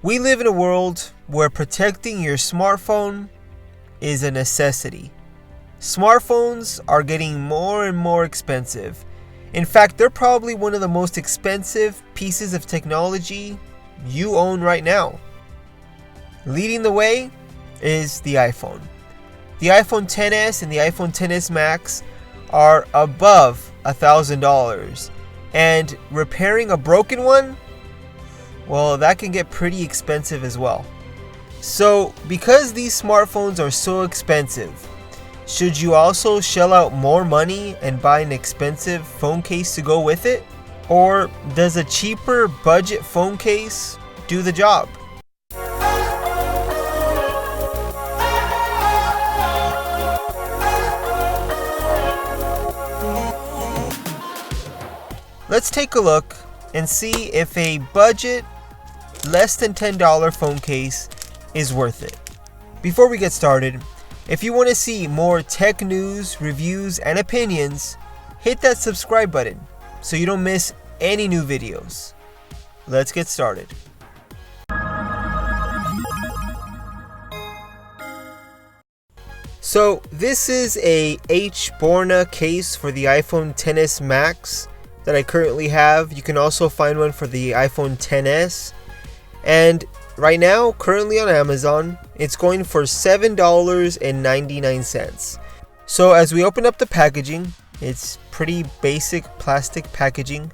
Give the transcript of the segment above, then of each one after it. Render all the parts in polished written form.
We live in a world where protecting your smartphone is a necessity. Smartphones are getting more and more expensive. In fact, they're probably one of the most expensive pieces of technology you own right now. Leading the way is the iPhone. The iPhone XS and the iPhone XS Max are above $1,000, and repairing a broken one, well, that can get pretty expensive as well. So, because these smartphones are so expensive, should you also shell out more money and buy an expensive phone case to go with it? Or does a cheaper budget phone case do the job? Let's take a look and see if a budget less than $10 phone case is worth it. Before we get started, if you want to see more tech news, reviews, and opinions, hit that subscribe button so you don't miss any new videos. Let's get started. So this is a HBorna case for the iPhone XS Max that I currently have. You can also find one for the iPhone XS. And right now, currently on Amazon, it's going for $7.99. So as we open up the packaging, it's pretty basic plastic packaging.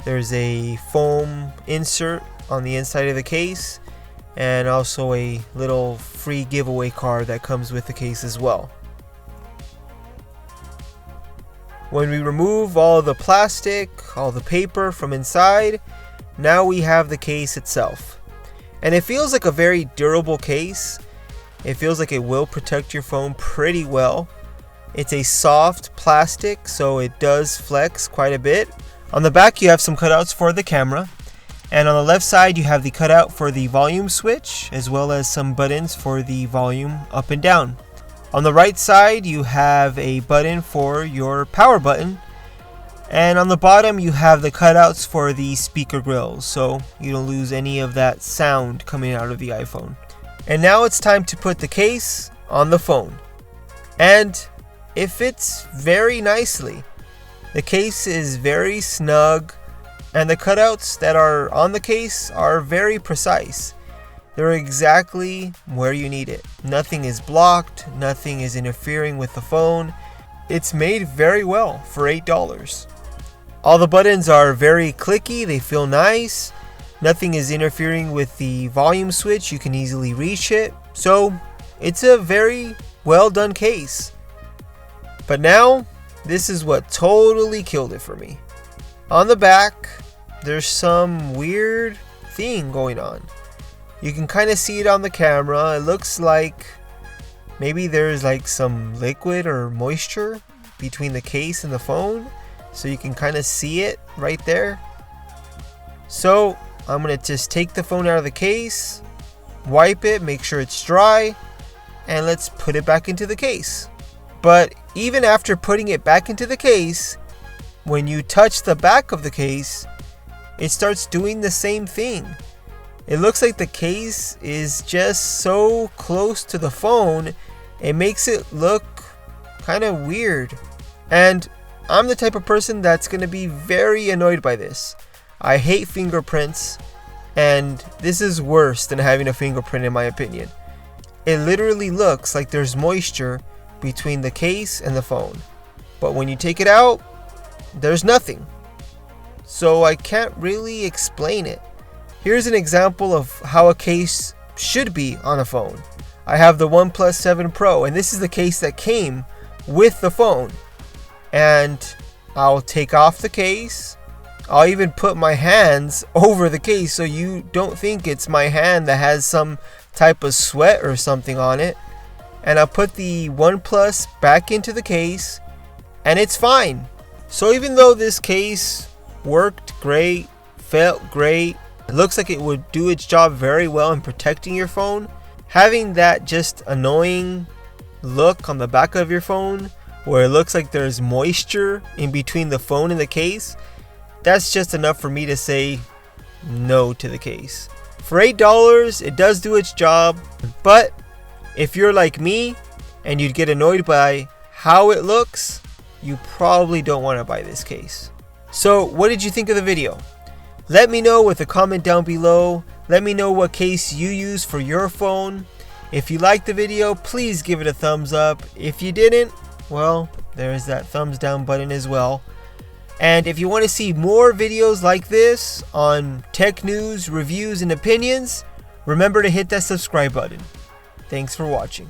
There's a foam insert on the inside of the case, and also a little free giveaway card that comes with the case as well. When we remove all the plastic, all the paper from inside, now we have the case itself. And it feels like a very durable case. It feels like it will protect your phone pretty well. It's a soft plastic, so it does flex quite a bit. On the back, you have some cutouts for the camera. And on the left side, you have the cutout for the volume switch, as well as some buttons for the volume up and down. On the right side, you have a button for your power button. And on the bottom, you have the cutouts for the speaker grills, so you don't lose any of that sound coming out of the iPhone. And now it's time to put the case on the phone. And it fits very nicely. The case is very snug, and the cutouts that are on the case are very precise. They're exactly where you need it. Nothing is blocked, nothing is interfering with the phone. It's made very well for $8. All the buttons are very clicky, they feel nice. Nothing is interfering with the volume switch, you can easily reach it. So it's a very well done case. But now, this is what totally killed it for me. On the back, there's some weird thing going on. You can kind of see it on the camera. It looks like maybe there's like some liquid or moisture between the case and the phone. So you can kind of see it right there. So I'm going to just take the phone out of the case, wipe it, make sure it's dry, and let's put it back into the case. But even after putting it back into the case, when you touch the back of the case, it starts doing the same thing. It looks like the case is just so close to the phone, it makes it look kind of weird. And I'm the type of person that's going to be very annoyed by this. I hate fingerprints, and this is worse than having a fingerprint in my opinion. It literally looks like there's moisture between the case and the phone. But when you take it out, there's nothing. So I can't really explain it. Here's an example of how a case should be on a phone. I have the OnePlus 7 Pro, and this is the case that came with the phone. And I'll take off the case. I'll even put my hands over the case so you don't think it's my hand that has some type of sweat or something on it. And I'll put the OnePlus back into the case, and it's fine. So even though this case worked great, felt great, it looks like it would do its job very well in protecting your phone, having that just annoying look on the back of your phone where it looks like there's moisture in between the phone and the case, that's just enough for me to say no to the case. For $8, it does do its job, but if you're like me and you'd get annoyed by how it looks, you probably don't want to buy this case. So what did you think of the video? Let me know with a comment down below. Let me know what case you use for your phone. If you liked the video, please give it a thumbs up. If you didn't, well, there's that thumbs down button as well. And if you want to see more videos like this on tech news, reviews, and opinions, remember to hit that subscribe button. Thanks for watching.